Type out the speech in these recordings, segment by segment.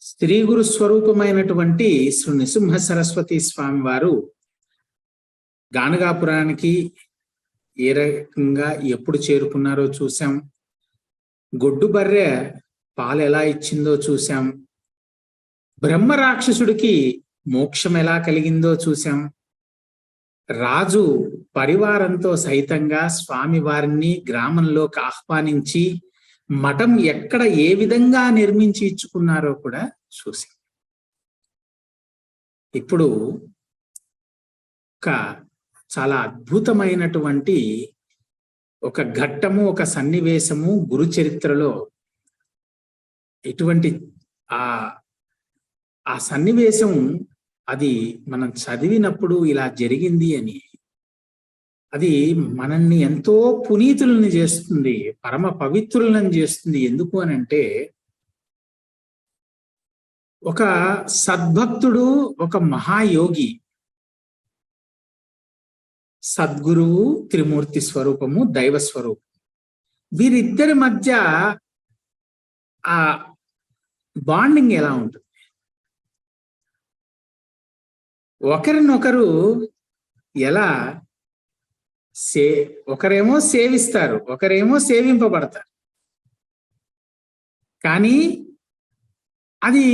స్త్రీ గురు స్వరూపమైనటువంటి శ్రీ నృసింహ సరస్వతి స్వామి వారు గానగాపురానికి ఏ రకంగా ఎప్పుడు చేరుకున్నారో చూసాం. గొడ్డు బర్రె పాలు ఎలా ఇచ్చిందో చూసాం. బ్రహ్మ రాక్షసుడికి మోక్షం ఎలా కలిగిందో చూసాం. రాజు పరివారంతో సైతంగా స్వామి వారిని గ్రామంలోకి ఆహ్వానించి మఠం ఎక్కడ ఏ విధంగా నిర్మించి ఇచ్చుకున్నారో కూడా చూసాం. ఇప్పుడు ఒక చాలా అద్భుతమైనటువంటి ఒక ఘట్టము, ఒక సన్నివేశము గురు చరిత్రలో ఇటువంటి ఆ సన్నివేశం అది మనం చదివినప్పుడు ఇలా జరిగింది అని అది మనల్ని ఎంతో పునీతులను చేస్తుంది, పరమ పవిత్రులను చేస్తుంది. ఎందుకు అని అంటే ఒక సద్భక్తుడు, ఒక మహాయోగి, సద్గురువు, త్రిమూర్తి స్వరూపము, దైవ స్వరూపం, వీరిద్దరి మధ్య ఆ బాండింగ్ ఎలా ఉంటుంది? ఒకరినొకరు ఎలా ఒకరేమో సేవిస్తారు, ఒకరేమో సేవింపబడతారు. కానీ అది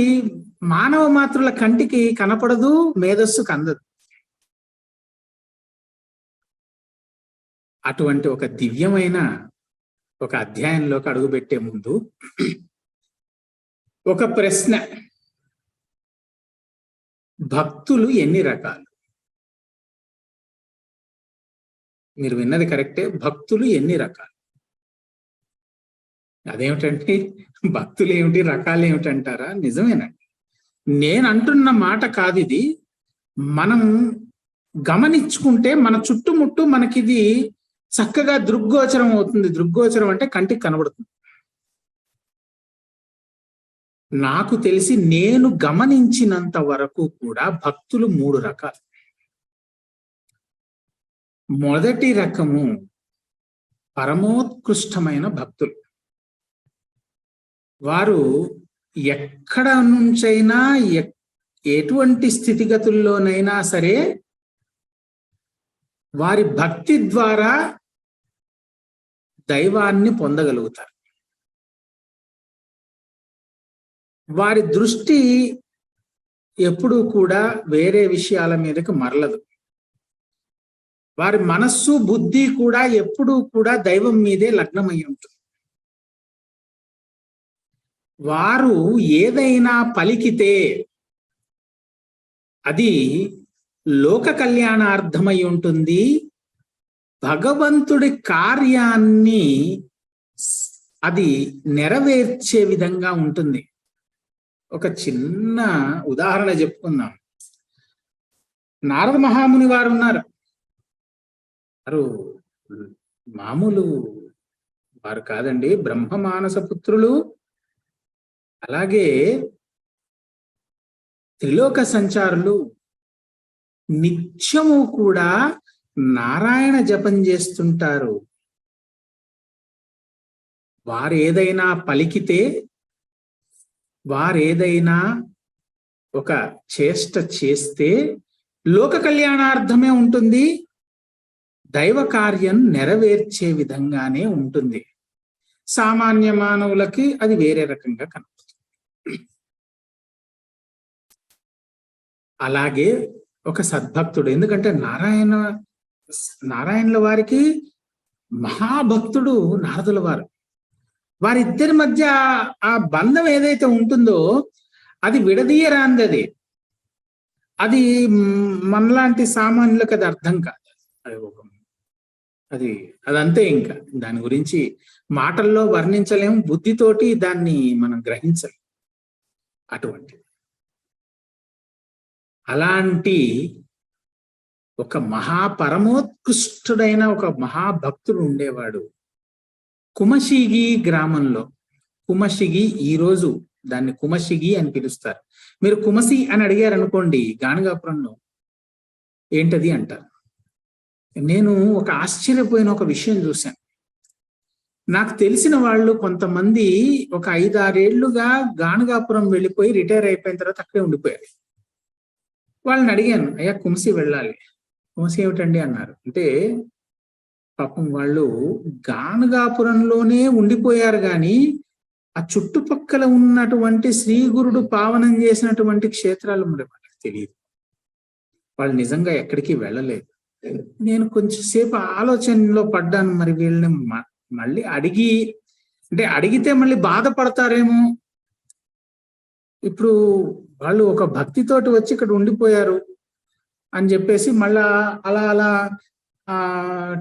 మానవ మాతృల కంటికి కనపడదు, మేధస్సుకు అందదు. అటువంటి ఒక దివ్యమైన ఒక అధ్యాయంలోకి అడుగుపెట్టే ముందు ఒక ప్రశ్న. భక్తులు ఎన్ని రకాలు? మీరు విన్నది కరెక్టే, భక్తులు ఎన్ని రకాలు. అదేమిటంటే భక్తులు ఏమిటి, రకాలు ఏమిటంటారా? నిజమేనండి, నేను అంటున్న మాట కాదు ఇది. మనం గమనించుకుంటే మన చుట్టుముట్టు మనకిది చక్కగా దృగ్గోచరం అవుతుంది. దృగ్గోచరం అంటే కంటికి కనబడుతుంది. నాకు తెలిసి నేను గమనించినంత వరకు కూడా భక్తులు 3 రకాలు. మొదటి రకము పరమోత్కృష్టమైన భక్తులు. వారు ఎక్కడ నుంచైనా ఎటువంటి స్థితిగతుల్లోనైనా సరే వారి భక్తి ద్వారా దైవాన్ని పొందగలుగుతారు. వారి దృష్టి ఎప్పుడూ కూడా వేరే విషయాల మీదకి మరలదు. వారి మనస్సు, బుద్ధి కూడా ఎప్పుడూ కూడా దైవం మీదే లగ్నమై ఉంటుంది. వారు ఏదైనా పలికితే అది లోక కళ్యాణార్థమై ఉంటుంది. భగవంతుడి కార్యాన్ని అది నెరవేర్చే విధంగా ఉంటుంది. ఒక చిన్న ఉదాహరణ చెప్పుకుందాం. నారద మహాముని వారు ఉన్నారు. వారు మామూలు వారు కాదండి, బ్రహ్మ మానస పుత్రులు. అలాగే త్రిలోక సంచారులు. నిత్యము కూడా నారాయణ జపం చేస్తుంటారు. వారు ఏదైనా పలికితే, వారేదైనా ఒక చేష్ట చేస్తే లోక కళ్యాణార్థమే ఉంటుంది, దైవ కార్యం నెరవేర్చే విధంగానే ఉంటుంది. సామాన్య మానవులకి అది వేరే రకంగా కనపడుతుంది. అలాగే ఒక సద్భక్తుడు, ఎందుకంటే నారాయణుల వారికి మహాభక్తుడు నారదుల వారు. వారిద్దరి మధ్య ఆ బంధం ఏదైతే ఉంటుందో అది విడదీయరాంది. అది మనలాంటి సామాన్యులకు అది అర్థం కాదు. అదంతే. ఇంకా దాని గురించి మాటల్లో వర్ణించలేము, బుద్ధితోటి దాన్ని మనం గ్రహించలేము. అలాంటి ఒక మహాపరమోత్కృష్టుడైన ఒక మహాభక్తుడు ఉండేవాడు కుమశిగి గ్రామంలో. కుమశిగి, ఈరోజు దాన్ని కుమశిగి అని పిలుస్తారు. మీరు కుమసి అని అడిగారు అనుకోండి గానగాపురంలో, ఏంటది అంటారు. నేను ఒక ఆశ్చర్యపోయిన ఒక విషయం చూశాను. నాకు తెలిసిన వాళ్ళు కొంతమంది ఒక 5-6 ఏళ్లుగా గాణగాపురం వెళ్ళిపోయి రిటైర్ అయిపోయిన తర్వాత అక్కడే ఉండిపోయారు. వాళ్ళని అడిగాను, అయ్యా కుమసి వెళ్ళాలి. కుమసి ఏమిటండి అన్నారు. అంటే పాపం వాళ్ళు గాణగాపురంలోనే ఉండిపోయారు కానీ ఆ చుట్టుపక్కల ఉన్నటువంటి శ్రీగురుడు పావనం చేసినటువంటి క్షేత్రాలు మరి వాళ్ళకి తెలియదు. వాళ్ళు నిజంగా ఎక్కడికి వెళ్ళలేదు. నేను కొంచెంసేపు ఆలోచనలో పడ్డాను, మరి వీళ్ళని మళ్ళీ అడిగితే మళ్ళీ బాధపడతారేమో. ఇప్పుడు వాళ్ళు ఒక భక్తితోటి వచ్చి ఇక్కడ ఉండిపోయారు అని చెప్పేసి మళ్ళా అలా అలా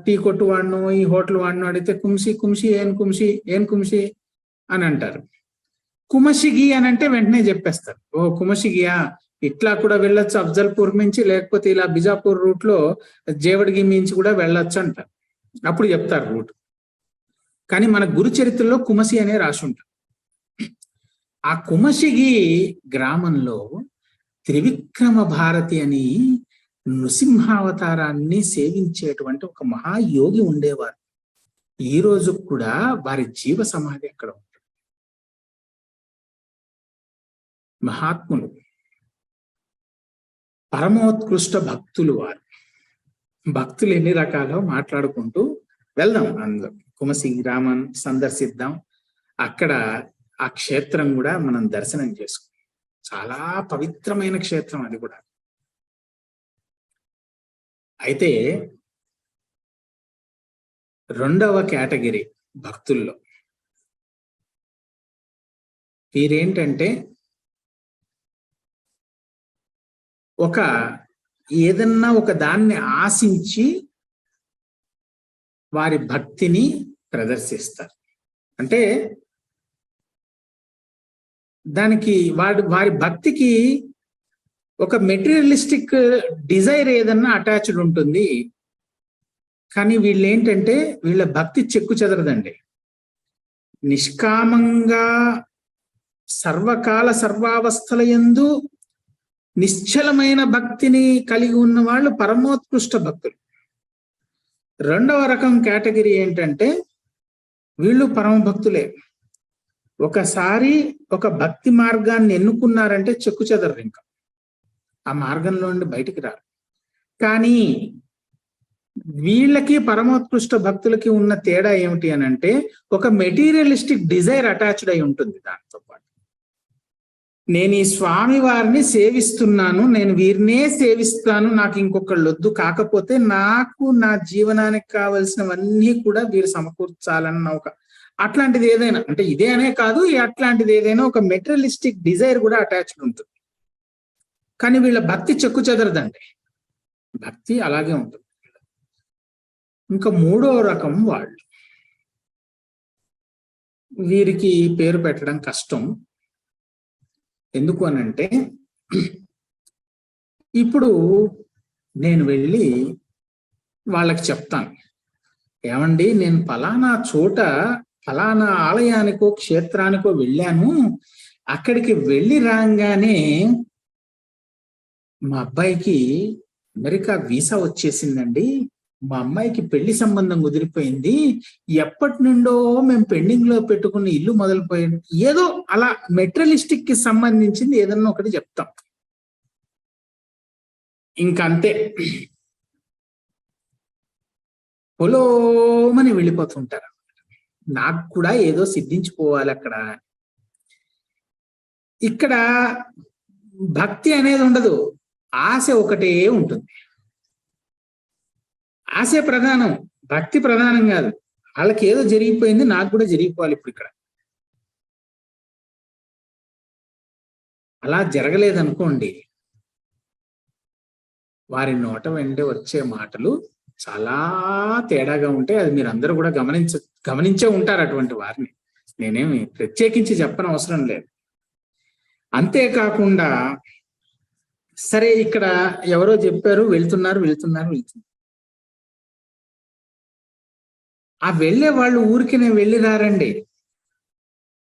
టీ కొట్టు వాడిను, ఈ హోటల్ వాడిను అడిగితే కుమ్సి ఏం కుమ్సి అని అంటారు. కుమసిగి అని అంటే వెంటనే చెప్పేస్తారు, ఓ కుమసిగియా, ఇట్లా కూడా వెళ్ళొచ్చు అఫ్జల్పూర్ నుంచి, లేకపోతే ఇలా బిజాపూర్ రూట్ లో జేవడ్గి మించి కూడా వెళ్ళొచ్చు అంటారు. అప్పుడు చెప్తారు రూట్. కానీ మన గురు చరిత్రలో కుమసి అనే రాసి ఉంటారు. ఆ కుమసిగి గ్రామంలో త్రివిక్రమ భారతి అని నృసింహావతారాన్ని సేవించేటువంటి ఒక మహాయోగి ఉండేవారు. ఈ రోజు కూడా వారి జీవ సమాధి అక్కడ ఉంటుంది. మహాత్ములు, పరమోత్కృష్ట భక్తులు వారు. భక్తులు ఎన్ని రకాలో మాట్లాడుకుంటూ వెళ్దాం. అందులో కుమసి గ్రామం సందర్శిద్దాం. అక్కడ ఆ క్షేత్రం కూడా మనం దర్శనం చేసుకుందాం. చాలా పవిత్రమైన క్షేత్రం అది కూడా. అయితే రెండవ కేటగిరీ భక్తుల్లో వీరేంటంటే ఏదన్నా ఒక దాన్ని ఆశించి వారి భక్తిని ప్రదర్శిస్తారు. అంటే దానికి వారి భక్తికి ఒక మెటీరియలిస్టిక్ డిజైర్ ఏదన్నా అటాచ్డ్ ఉంటుంది. కానీ వీళ్ళు ఏంటంటే వీళ్ళ భక్తి చెక్కు చెదరదండి. నిష్కామంగా సర్వకాల సర్వావస్థల యందు నిశ్చలమైన భక్తిని కలిగి ఉన్న వాళ్ళు పరమోత్కృష్ట భక్తులు. రెండవ రకం కేటగిరీ ఏంటంటే వీళ్ళు పరమ భక్తులే. ఒకసారి ఒక భక్తి మార్గాన్ని ఎన్నుకున్నారంటే చెక్కు చెదరరు, ఇంకా ఆ మార్గంలో నుండి బయటికి రారు. కానీ వీళ్ళకి పరమోత్కృష్ట భక్తులకి ఉన్న తేడా ఏమిటి అని అంటే ఒక మెటీరియలిస్టిక్ డిజైర్ అటాచ్డ్ అయి ఉంటుంది. దాంతో పాటు నేను ఈ స్వామి వారిని సేవిస్తున్నాను, నేను వీరినే సేవిస్తాను, నాకు ఇంకొకళ్ళు వద్దు, కాకపోతే నాకు నా జీవనానికి కావలసినవన్నీ కూడా వీరు సమకూర్చాలన్న ఒక అట్లాంటిది ఏదైనా, అంటే ఇదే అనే కాదు, అట్లాంటిది ఏదైనా ఒక మెటీరియలిస్టిక్ డిజైర్ కూడా అటాచ్డ్ ఉంటుంది. కానీ వీళ్ళ భక్తి చెక్కు చెదరదండి, భక్తి అలాగే ఉంటుంది. ఇంకా మూడో రకం వాళ్ళు, వీరికి పేరు పెట్టడం కష్టం. ఎందుకు అనంటే ఇప్పుడు నేను వెళ్ళి వాళ్ళకి చెప్తాను, ఏమండి నేను ఫలానా చోట ఫలానా ఆలయానికో క్షేత్రానికో వెళ్ళాను, అక్కడికి వెళ్ళి రాగానే మా అబ్బాయికి అమెరికా వీసా వచ్చేసిందండి, మా అమ్మాయికి పెళ్లి సంబంధం కుదిరిపోయింది, ఎప్పటి నుండో మేము పెండింగ్ లో పెట్టుకున్న ఇల్లు మొదలుపోయింది, ఏదో అలా మెటీరియలిస్టిక్ కి సంబంధించింది ఏదన్నా ఒకటి చెప్తాం. ఇంకంతే, పొలోమని వెళ్ళిపోతుంటారు. నాకు కూడా ఏదో సిద్ధించిపోవాలి అక్కడ. ఇక్కడ భక్తి అనేది ఉండదు, ఆశ ఒకటే ఉంటుంది. ఆశ ప్రధానం, భక్తి ప్రధానం కాదు. వాళ్ళకి ఏదో జరిగిపోయింది, నాకు కూడా జరిగిపోవాలి ఇప్పుడు ఇక్కడ. అలా జరగలేదనుకోండి, వారి నోట వెంటే వచ్చే మాటలు చాలా తేడాగా ఉంటాయి. అది మీరు అందరూ కూడా గమనించే ఉంటారు అటువంటి వారిని. నేనేమి ప్రత్యేకించి చెప్పని అవసరం లేదు. అంతేకాకుండా సరే, ఇక్కడ ఎవరో చెప్పారు వెళ్తున్నారు, ఆ వెళ్ళే వాళ్ళు ఊరికినే వెళ్ళి రారండి,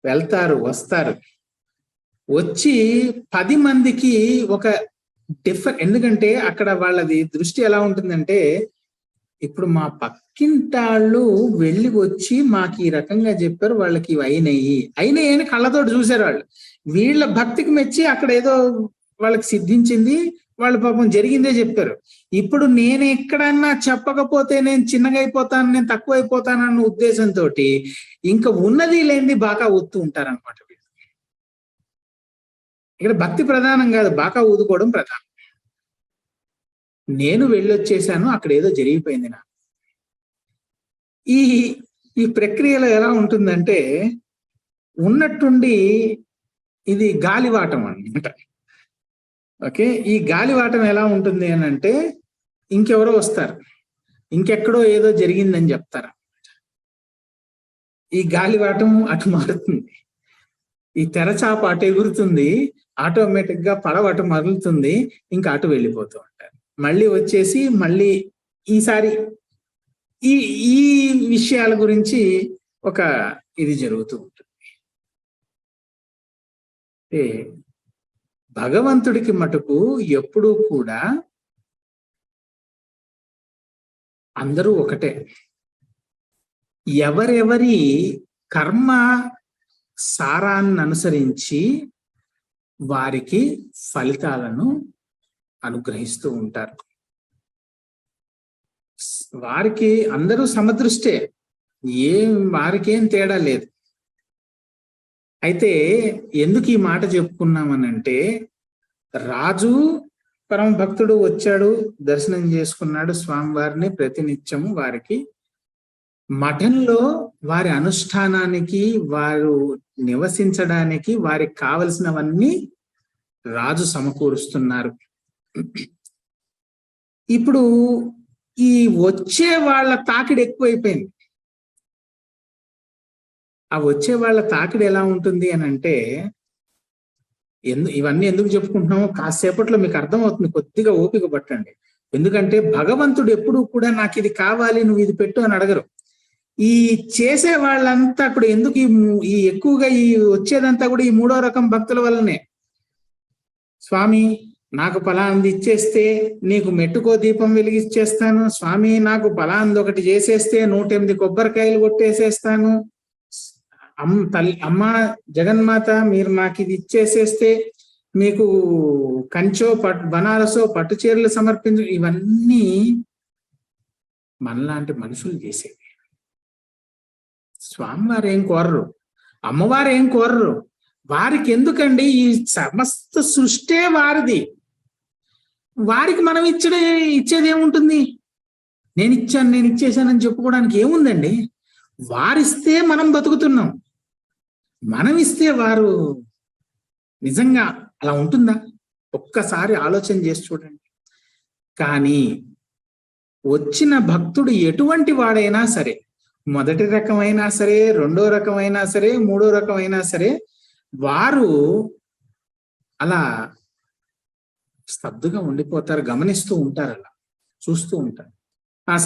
వెళ్తారు, వస్తారు. వచ్చి 10 మందికి ఒక ఎందుకంటే అక్కడ వాళ్ళది దృష్టి ఎలా ఉంటుందంటే ఇప్పుడు మా పక్కింటాళ్ళు వెళ్ళి వచ్చి మాకు ఈ రకంగా చెప్పారు, వాళ్ళకి ఇవి అయినాయి అని కళ్ళతోటి చూశారు వాళ్ళు. వీళ్ళ భక్తికి మెచ్చి అక్కడ ఏదో వాళ్ళకి సిద్ధించింది, వాళ్ళు పాపం జరిగిందే చెప్పారు. ఇప్పుడు నేను ఎక్కడన్నా చెప్పకపోతే నేను చిన్నగా అయిపోతాను, నేను తక్కువ అయిపోతానన్న ఉద్దేశంతో ఇంకా ఉన్నది లేనిది బాగా ఊదుతూ ఉంటారనమాట. ఇక్కడ భక్తి ప్రధానం కాదు, బాగా ఊదుకోవడం ప్రధానం. నేను వెళ్ళొచ్చేసాను, అక్కడ ఏదో జరిగిపోయింది నాకు. ఈ ఈ ప్రక్రియలో ఎలా ఉంటుందంటే ఉన్నట్టుండి ఇది గాలివాటం అన్నమాట. ఓకే, ఈ గాలివాటం ఎలా ఉంటుంది అని అంటే ఇంకెవరో వస్తారు, ఇంకెక్కడో ఏదో జరిగిందని చెప్తారు. ఈ గాలివాటం అటు మారుతుంది, ఈ తెరచాప అటు ఎగురుతుంది, ఆటోమేటిక్ గా పడవ అటు మరులుతుంది, ఇంకా అటు వెళ్ళిపోతూ ఉంటారు. మళ్ళీ వచ్చేసి మళ్ళీ ఈసారి ఈ ఈ విషయాల గురించి ఒక ఇది జరుగుతూ ఉంటుంది. భగవంతుడికి మటుకు ఎప్పుడూ కూడా అందరూ ఒకటే. ఎవరెవరి కర్మ సారాన్ని అనుసరించి వారికి ఫలితాలను అనుగ్రహిస్తూ ఉంటారు. వారికి అందరూ సమదృష్టే, వారికేం తేడా లేదు. అయితే ఎందుకు ఈ మాట చెప్పుకున్నామనంటే, రాజు పరమ భక్తుడు వచ్చాడు, దర్శనం చేసుకున్నాడు స్వామివారిని ప్రతినిత్యము. వారికి మఠంలో వారి అనుష్ఠానానికి, వారు నివసించడానికి వారికి కావలసినవన్నీ రాజు సమకూరుస్తున్నారు. ఇప్పుడు ఈ వచ్చే వాళ్ళ తాకిడి ఎక్కువైపోయింది. ఆ వచ్చే వాళ్ళ తాకిడి ఎలా ఉంటుంది అని అంటే, ఇవన్నీ ఎందుకు చెప్పుకుంటున్నామో కాసేపట్లో మీకు అర్థమవుతుంది, కొద్దిగా ఓపిక పట్టండి. ఎందుకంటే భగవంతుడు ఎప్పుడూ కూడా నాకు ఇది కావాలి, నువ్వు ఇది పెట్టు అని అడగరు. ఈ చేసే వాళ్ళంతా కూడా ఎందుకు ఈ ఎక్కువగా ఈ వచ్చేదంతా కూడా ఈ మూడో రకం భక్తుల వల్లనే. స్వామి నాకు పలాంది ఇచ్చేస్తే నీకు మెట్టుకో దీపం వెలిగిచ్చేస్తాను, స్వామి నాకు పలాంది ఒకటి చేసేస్తే 108 కొబ్బరికాయలు కొట్టేసేస్తాను, అమ్మ జగన్మాత మీరు నాకు ఇది ఇచ్చేసేస్తే మీకు కంచో బనారసో పట్టు చీరలు సమర్పించు. ఇవన్నీ మనలాంటి మనుషులు చేసేవి. స్వామివారు ఏం కోరరు, అమ్మవారు ఏం కోరరు. వారికి ఎందుకండి, ఈ సమస్త సృష్టే వారిది. వారికి మనం ఇచ్చేది ఏముంటుంది? నేను ఇచ్చేసానని చెప్పుకోవడానికి ఏముందండి? వారిస్తే మనం బతుకుతున్నాం, మనం ఇస్తే వారు నిజంగా అలా ఉంటుందా? ఒక్కసారి ఆలోచన చేసి చూడండి. కానీ వచ్చిన భక్తుడు ఎటువంటి వాడైనా సరే, మొదటి రకమైనా సరే, రెండో రకమైనా సరే, మూడో రకమైనా సరే, వారు అలా స్తబ్దుగా ఉండిపోతారు, గమనిస్తూ ఉంటారు, అలా చూస్తూ ఉంటారు.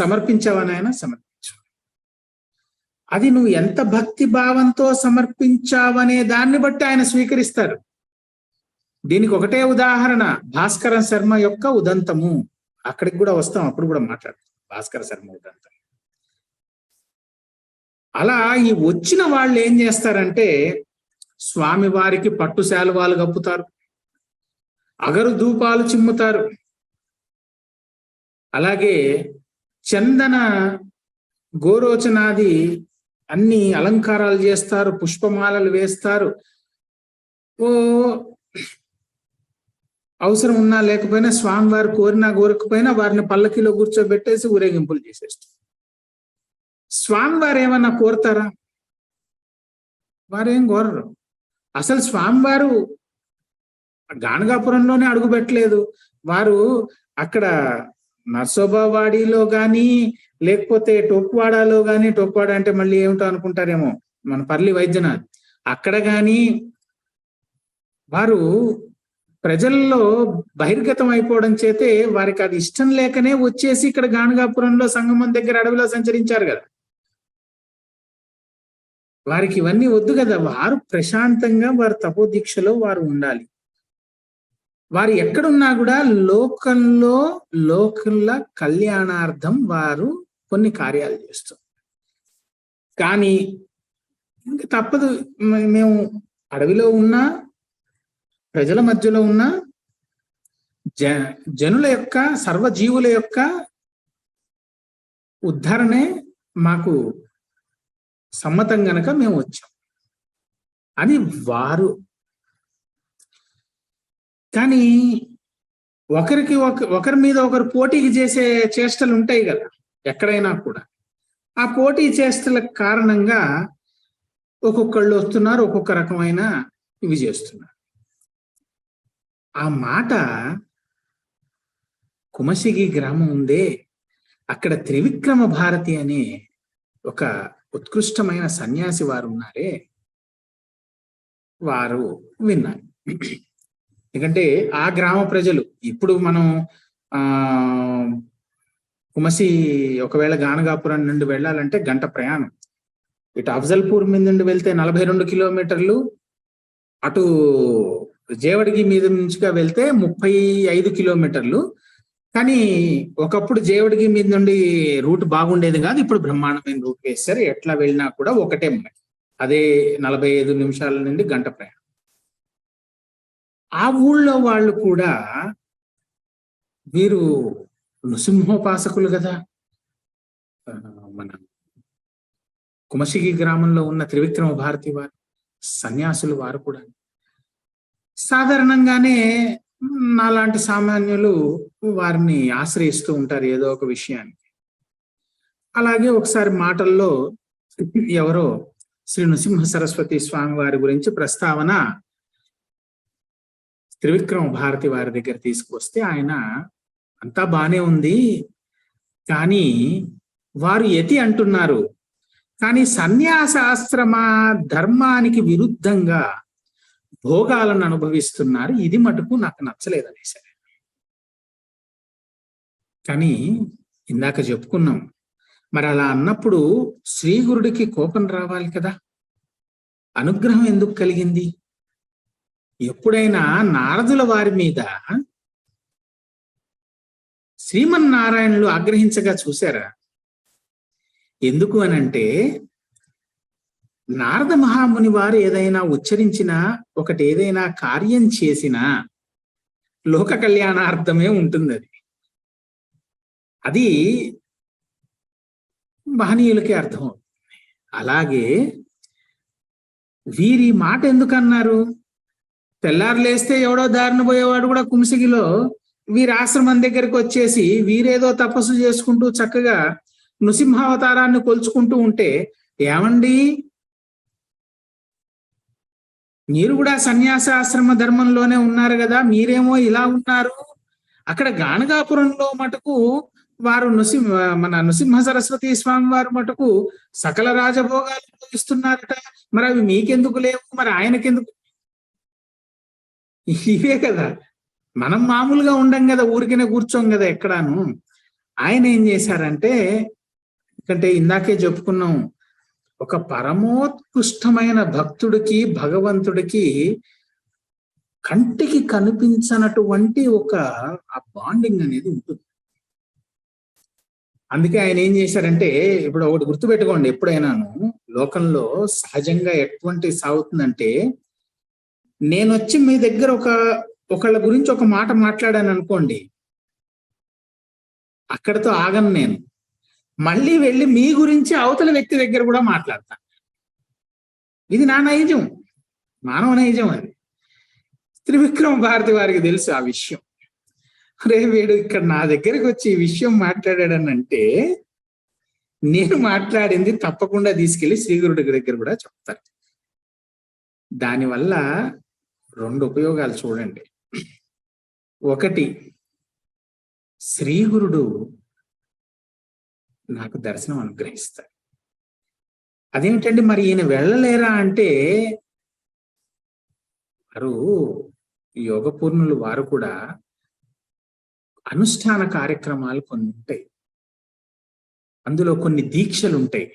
సమర్పించావనైనా సమర్పించు. అది నువ్వు ఎంత భక్తి భావంతో సమర్పించావనే దాన్ని బట్టి ఆయన స్వీకరిస్తారు. దీనికి ఒకటే ఉదాహరణ భాస్కర శర్మ యొక్క ఉదంతము. అక్కడికి కూడా వస్తాం, అప్పుడు కూడా మాట్లాడతాం భాస్కర శర్మ ఉదంతం. అలా ఈ వచ్చిన వాళ్ళు ఏం చేస్తారంటే, స్వామి వారికి పట్టు శాలువాలు కప్పుతారు, అగరు ధూపాలు చిమ్ముతారు, అలాగే చందన గోరోచనాది అన్ని అలంకారాలు చేస్తారు, పుష్పమాలలు వేస్తారు. అవసరం ఉన్నా లేకపోయినా, స్వామివారు కోరినా కోరకపోయినా వారిని పల్లకిలో కూర్చోబెట్టేసి ఊరేగింపులు చేసేస్తారు. స్వామివారు ఏమన్నా కోరతారా? వారేం కోరరు. అసలు స్వామివారు గాణగాపురంలోనే అడుగు పెట్టలేదు. వారు అక్కడ నర్సోబావాడిలో కానీ, లేకపోతే టోక్వాడాలో కానీ, టోక్వాడ అంటే మళ్ళీ ఏమిటో అనుకుంటారేమో, మన పర్లి వైద్యనాథ్, అక్కడ కానీ వారు ప్రజల్లో బహిర్గతం అయిపోవడం చేతే వారికి అది ఇష్టం లేకనే వచ్చేసి ఇక్కడ గాణగాపురంలో సంగమం దగ్గర అడవిలో సంచరించారు కదా. వారికి ఇవన్నీ వద్దు కదా. వారు ప్రశాంతంగా వారి తపోదీక్షలో వారు ఉండాలి. వారు ఎక్కడున్నా కూడా లోకల్ల కళ్యాణార్థం వారు కొన్ని కార్యాలు చేస్తారు. కానీ ఇంకా తప్పదు, మేము అడవిలో ఉన్నా, ప్రజల మధ్యలో ఉన్నా, జనుల యొక్క, సర్వజీవుల యొక్క ఉద్ధరణే మాకు సమ్మతం గనక మేము వచ్చాం అని వారు. కానీ ఒకరి మీద ఒకరు పోటీకి చేసే చేష్టలు ఉంటాయి కదా ఎక్కడైనా కూడా. ఆ పోటీ చేష్టల కారణంగా ఒక్కొక్కళ్ళు వస్తున్నారు, ఒక్కొక్క రకమైన ఇవి చేస్తున్నారు. ఆ మాట కుమసిగి గ్రామం ఉందే, అక్కడ త్రివిక్రమ భారతి అనే ఒక ఉత్కృష్టమైన సన్యాసి వారు ఉన్నారే, వారు విన్నారు. ఎందుకంటే ఆ గ్రామ ప్రజలు, ఇప్పుడు మనం కుమసి ఒకవేళ గానగాపురం నుండి వెళ్ళాలంటే గంట ప్రయాణం, ఇటు అఫ్జల్పూర్ మీద నుండి వెళ్తే 42 కిలోమీటర్లు, అటు జేవడిగి మీద నుంచిగా వెళ్తే 35 కిలోమీటర్లు. కానీ ఒకప్పుడు జేవడిగి మీద నుండి రూట్ బాగుండేది కాదు, ఇప్పుడు బ్రహ్మాండమైన రూట్ వేస్తారు. ఎట్లా వెళ్ళినా కూడా ఒకటే ఉన్నాయి, అదే 45 నిమిషాల నుండి గంట ప్రయాణం. ఆ ఊళ్ళో వాళ్ళు కూడా వీరు నృసింహోపాసకులు కదా, మన కుమసిగి గ్రామంలో ఉన్న త్రివిక్రమ భారతి వారు సన్యాసులు. వారు కూడా సాధారణంగానే నాలాంటి సామాన్యులు వారిని ఆశ్రయిస్తూ ఉంటారు ఏదో ఒక విషయానికి. అలాగే ఒకసారి మాటల్లో ఎవరో శ్రీ నృసింహ సరస్వతి స్వామి వారి గురించి ప్రస్తావన త్రివిక్రమ భారతి వారి దగ్గర తీసుకొస్తే ఆయన అంతా బానే ఉంది, కానీ వారు యతి అంటున్నారు, కానీ సన్యాసాశ్రమ ధర్మానికి విరుద్ధంగా భోగాలను అనుభవిస్తున్నారు, ఇది మటుకు నాకు నచ్చలేదని సరే. కానీ ఇందాక చెప్పుకున్నాం, మరి అలా అన్నప్పుడు శ్రీగురుడికి కోపం రావాలి కదా, అనుగ్రహం ఎందుకు కలిగింది? ఎప్పుడైనా నారదుల వారి మీద శ్రీమన్నారాయణులు ఆగ్రహించగా చూశారా? ఎందుకు అనంటే, నారద మహాముని వారు ఏదైనా ఉచ్చరించినా, ఒకటి ఏదైనా కార్యం చేసినా లోక కళ్యాణార్థమే ఉంటుంది. అది మహనీయులకే అర్థం అవుతుంది. అలాగే వీరి మాట ఎందుకన్నారు? తెల్లారులేస్తే ఎవడో దారిన పోయేవాడు కూడా కుమసిగిలో వీరి ఆశ్రమం దగ్గరికి వచ్చేసి వీరేదో తపస్సు చేసుకుంటూ చక్కగా నృసింహావతారాన్ని కొలుచుకుంటూ ఉంటే, ఏమండి మీరు కూడా సన్యాసాశ్రమ ధర్మంలోనే ఉన్నారు కదా, మీరేమో ఇలా ఉన్నారు. అక్కడ గానగాపురంలో మటుకు వారు మన నృసింహ సరస్వతి స్వామి వారు మటుకు సకల రాజభోగాలు ఇస్తున్నారట, మరి అవి మీకెందుకు లేవు, మరి ఆయనకెందుకు? ఇవే కదా, మనం మామూలుగా ఉండం కదా, ఊరికనే కూర్చోం కదా ఎక్కడాను. ఆయన ఏం చేశారంటే, ఎందుకంటే ఇందాకే చెప్పుకున్నాం, ఒక పరమోత్కృష్టమైన భక్తుడికి భగవంతుడికి కంటికి కనిపించనటువంటి ఒక ఆ బాండింగ్ అనేది ఉంటుంది. అందుకే ఆయన ఏం చేశారంటే, ఇప్పుడు ఒకటి గుర్తుపెట్టుకోండి, ఎప్పుడైనాను లోకంలో సహజంగా ఎటువంటి సాగుతుందంటే, నేను వచ్చి మీ దగ్గర ఒకళ్ళ గురించి ఒక మాట మాట్లాడాను అనుకోండి, అక్కడితో ఆగను నేను, మళ్ళీ వెళ్ళి మీ గురించి అవతల వ్యక్తి దగ్గర కూడా మాట్లాడతాను. ఇది నా నైజం, మానవ నైజం. అది త్రివిక్రమ భారతి వారికి తెలుసు ఆ విషయం. అరే వీడు ఇక్కడ నా దగ్గరికి వచ్చి ఈ విషయం మాట్లాడాడనంటే, నేను మాట్లాడింది తప్పకుండా తీసుకెళ్లి శ్రీగురుడి దగ్గర కూడా చెప్తారు. దానివల్ల 2 ఉపయోగాలు చూడండి. ఒకటి, శ్రీగురుడు నాకు దర్శనం అనుగ్రహిస్తాడు. అదేమిటండి మరి ఈయన వెళ్ళలేరా అంటే, వారు యోగపూర్ణులు, వారు కూడా అనుష్ఠాన కార్యక్రమాలు కొన్ని ఉంటాయి, అందులో కొన్ని దీక్షలు ఉంటాయి.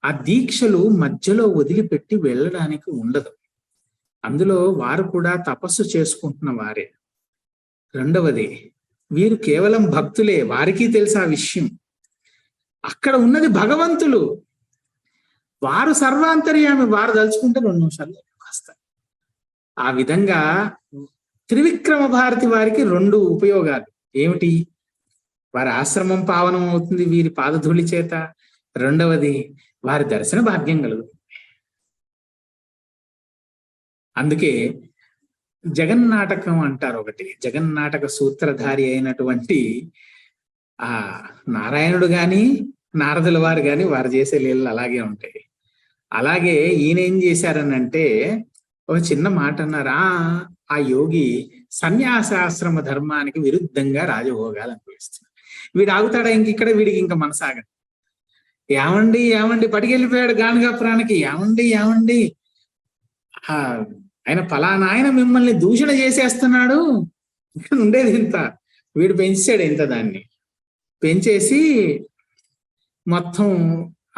ఆ దీక్షలు మధ్యలో వదిలిపెట్టి వెళ్ళడానికి ఉండదు. అందులో వారు కూడా తపస్సు చేసుకుంటున్న వారే. రెండవది, వీరు కేవలం భక్తులే, వారికి తెలుసు ఆ విషయం. అక్కడ ఉన్నది భగవంతులు, వారు సర్వాంతర్యామి, వారు తలుచుకుంటే 2 నిమిషాల్లో వస్తారు. ఆ విధంగా త్రివిక్రమ భారతి వారికి 2 ఉపయోగాలు ఏమిటి? వారి ఆశ్రమం పావనం అవుతుంది వీరి పాదధూళి చేత. రెండవది, వారి దర్శన భాగ్యం కలుగుతుంది. అందుకే జగన్నాటకం అంటారు ఒకటి. జగన్నాటక సూత్రధారి అయినటువంటి ఆ నారాయణుడు గాని నారదుల వారు గాని వారు చేసే లీలలు అలాగే ఉంటాయి. అలాగే ఈయన ఏం చేశారనంటే ఒక చిన్న మాట అన్నారు. ఆ యోగి సన్యాసాశ్రమ ధర్మానికి విరుద్ధంగా రాజభోగాలు అనుభవిస్తున్నాడు. వీడు ఆగుతాడా ఇక్కడ? వీడికి ఇంకా మనసాగదు. ఏమండి పట్టుకెళ్ళిపోయాడు గానగాపురానికి. ఏమండి ఆయన ఫలానా ఆయన మిమ్మల్ని దూషణ చేసేస్తున్నాడు. ఇక్కడ ఉండేది ఇంత, వీడు పెంచాడు ఇంత, దాన్ని పెంచేసి మొత్తం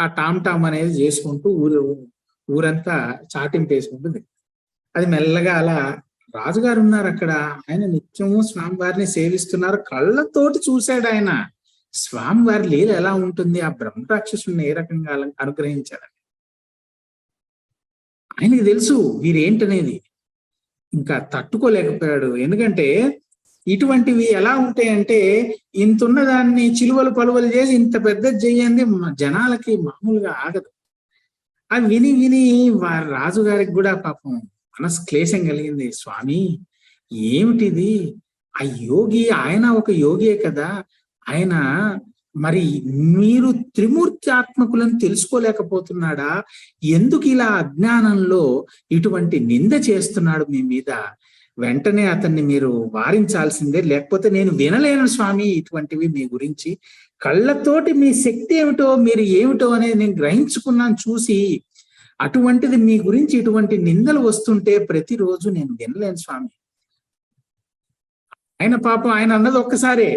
ఆ టామ్ అనేది చేసుకుంటూ ఊరంతా చాటింపేసుకుంటుంది. అది మెల్లగా అలా రాజుగారు ఉన్నారు అక్కడ, ఆయన నిత్యము స్వామివారిని సేవిస్తున్నారు. కళ్ళతోటి చూశాడు ఆయన స్వామివారి లీల ఎలా ఉంటుంది, ఆ బ్రహ్మరాక్షసుని ఏ రకంగా అనుగ్రహించాడు ఆయనకి తెలుసు వీరేంటనేది. ఇంకా తట్టుకోలేకపోయాడు. ఎందుకంటే ఇటువంటివి ఎలా ఉంటాయంటే, ఇంతున్న దాన్ని చిలువలు పలువలు చేసి ఇంత పెద్దది చేయండి, జనాలకి మామూలుగా ఆగదు. అది విని విని వారి రాజుగారికి కూడా పాపం మనసు క్లేశం కలిగింది. స్వామి ఏమిటిది? ఆ యోగి ఆయన ఒక యోగియే కదా, ఆయన మరి మీరు త్రిమూర్తి ఆత్మకులను తెలుసుకోలేకపోతున్నాడా? ఎందుకు ఇలా అజ్ఞానంలో ఇటువంటి నింద చేస్తున్నాడు మీ మీద? వెంటనే అతన్ని మీరు వారించాల్సిందే, లేకపోతే నేను వినలేను స్వామి ఇటువంటివి మీ గురించి. కళ్ళతోటి మీ శక్తి ఏమిటో మీరు ఏమిటో అనేది నేను గ్రహించుకున్నాను చూసి. అటువంటిది మీ గురించి ఇటువంటి నిందలు వస్తుంటే ప్రతిరోజు నేను వినలేను స్వామి. ఆయన పాపం ఆయన అన్నది ఒక్కసారే,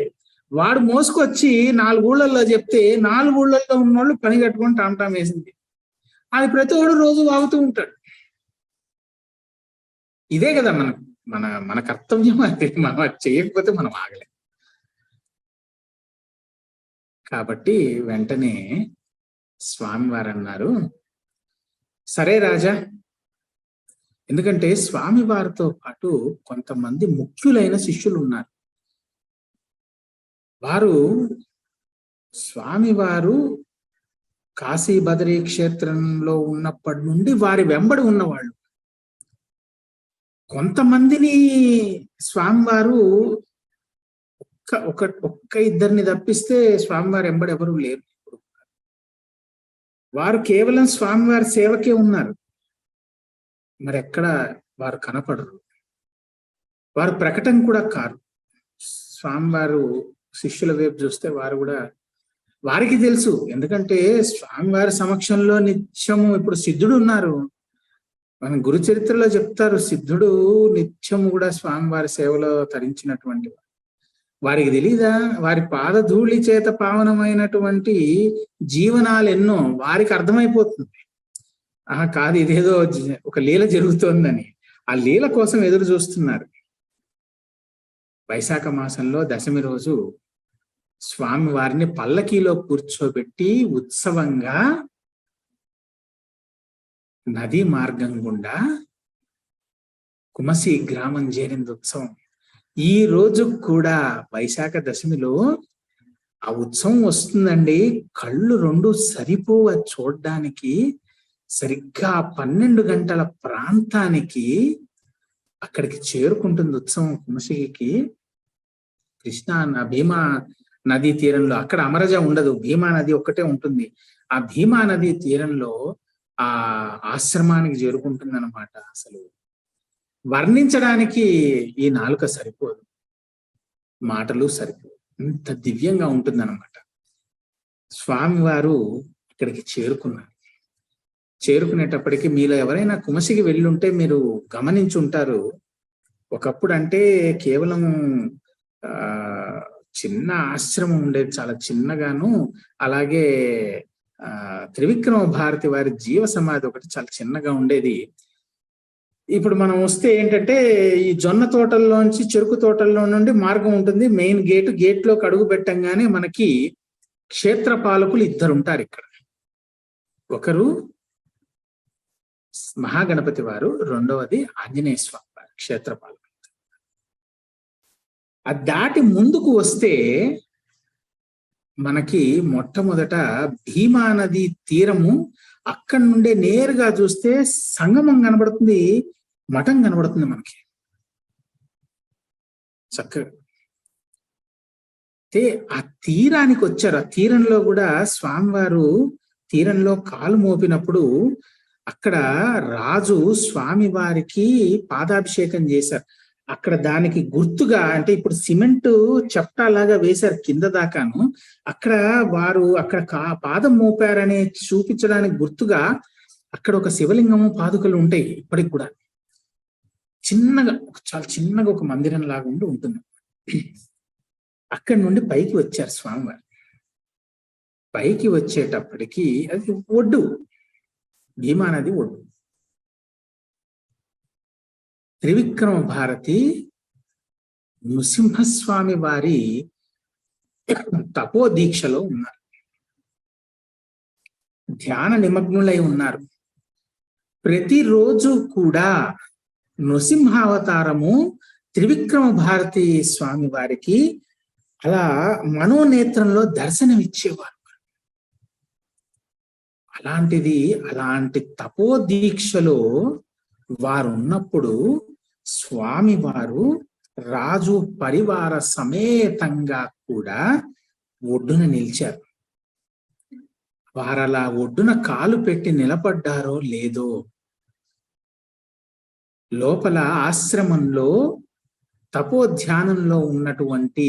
వాడు మోసుకొచ్చి 4 ఊళ్ళల్లో చెప్తే 4 ఊళ్ళల్లో ఉన్నోళ్ళు పని కట్టుకొని టామ్ వేసింది. అది ప్రతి ఒడు రోజు వాగుతూ ఉంటాడు. ఇదే కదా మన కర్తవ్యం. అది మనం చేయకపోతే మనం ఆగలేం. కాబట్టి వెంటనే స్వామివారు అన్నారు, సరే రాజా. ఎందుకంటే స్వామివారితో పాటు కొంతమంది ముఖ్యులైన శిష్యులు ఉన్నారు. వారు స్వామివారు కాశీ బదరీ క్షేత్రంలో ఉన్నప్పటి నుండి వారి వెంబడి ఉన్నవాళ్ళు. కొంతమందిని స్వామివారు ఒక్క ఇద్దరిని తప్పిస్తే స్వామివారి వెంబడి ఎవరు లేరు. వారు కేవలం స్వామివారి సేవకే ఉన్నారు. మరి ఎక్కడ వారు కనపడరు, వారు ప్రకటన కూడా కారు. స్వామివారు శిష్యుల వైపు చూస్తే వారు కూడా, వారికి తెలుసు. ఎందుకంటే స్వామివారి సమక్షంలో నిత్యము, ఇప్పుడు సిద్ధుడు ఉన్నారు, మన గురు చరిత్రలో చెప్తారు, సిద్ధుడు నిత్యము కూడా స్వామివారి సేవలో తరించినటువంటి వారికి తెలీదా? వారి పాదధూళి చేత పావనమైనటువంటి జీవనాలు ఎన్నో వారికి అర్థమైపోతుంది. కాదు ఇదేదో ఒక లీల జరుగుతోందని. ఆ లీల కోసం ఎదురు చూస్తున్నారు. వైశాఖ మాసంలో దశమి రోజు స్వామి వారిని పల్లకీలో కూర్చోబెట్టి ఉత్సవంగా నదీ మార్గం గుండా కుమసి గ్రామం చేరింది ఉత్సవం. ఈ రోజు కూడా వైశాఖ దశమిలో ఆ ఉత్సవం వస్తుందండి. కళ్ళు 2 సరిపోవ చూడ్డానికి. సరిగ్గా 12 గంటల ప్రాంతానికి అక్కడికి చేరుకుంటుంది ఉత్సవం కుమసికి. భీమా నదీ తీరంలో, అక్కడ అమరజ ఉండదు, భీమా నది ఒక్కటే ఉంటుంది. ఆ భీమా నదీ తీరంలో ఆ ఆశ్రమానికి చేరుకుంటుంది అనమాట. అసలు వర్ణించడానికి ఈ నాలుక సరిపోదు, మాటలు సరిపోదు, ఇంత దివ్యంగా ఉంటుందన్నమాట. స్వామివారు ఇక్కడికి చేరుకున్నారు. చేరుకునేటప్పటికి మీలో ఎవరైనా కుమసికి వెళ్ళుంటే మీరు గమనించుంటారు. ఒకప్పుడు అంటే కేవలం చిన్న ఆశ్రమం ఉండేది, చాలా చిన్నగాను. అలాగే త్రివిక్రమ భారతి వారి జీవ సమాధి ఒకటి చాలా చిన్నగా ఉండేది. ఇప్పుడు మనం వస్తే ఏంటంటే ఈ జొన్న తోటల్లోంచి చెరుకు తోటల్లో నుండి మార్గం ఉంటుంది. మెయిన్ గేట్లోకి అడుగు పెట్టంగానే మనకి క్షేత్రపాలకులు ఇద్దరు ఉంటారు ఇక్కడ. ఒకరు మహాగణపతి వారు, రెండవది ఆంజనేయ స్వామి వారు క్షేత్రపాలకులు. అది దాటి ముందుకు వస్తే మనకి మొట్టమొదట భీమా నది తీరము, అక్కడి నుండే నేరుగా చూస్తే సంగమం కనబడుతుంది, మఠం కనబడుతుంది మనకి చక్కగా. అయితే ఆ తీరానికి వచ్చారు. ఆ తీరంలో కూడా స్వామివారు తీరంలో కాలు మోపినప్పుడు అక్కడ రాజు స్వామి వారికి పాదాభిషేకం చేశారు. అక్కడ దానికి గుర్తుగా, అంటే ఇప్పుడు సిమెంట్ చప్టాలాగా వేశారు కింద దాకాను, అక్కడ వారు అక్కడ పాదం మోపారని చూపించడానికి గుర్తుగా అక్కడ ఒక శివలింగము పాదుకలు ఉంటాయి ఇప్పటికి కూడా. చిన్నగా, చాలా చిన్నగా ఒక మందిరం లాగా ఉంటుంది. అక్కడి నుండి పైకి వచ్చారు స్వామివారు. పైకి వచ్చేటప్పటికి అది ఒడ్డు, భీమా నది ఒడ్డు. త్రివిక్రమ భారతి నృసింహస్వామి వారి తపో దీక్షలో ఉన్నారు, ధ్యాన నిమగ్నులై ఉన్నారు. ప్రతిరోజు కూడా నృసింహావతారము త్రివిక్రమ భారతి స్వామి వారికి అలా మనోనేత్రంలో దర్శనమిచ్చేవారు. అలాంటి తపో దీక్షలో వారు ఉన్నప్పుడు స్వామి వారు రాజు పరివార సమేతంగా కూడా ఒడ్డున నిలిచారు. వారలా ఒడ్డున కాలు పెట్టి నిలబడ్డారో లేదో, లోపల ఆశ్రమంలో తపోధ్యానంలో ఉన్నటువంటి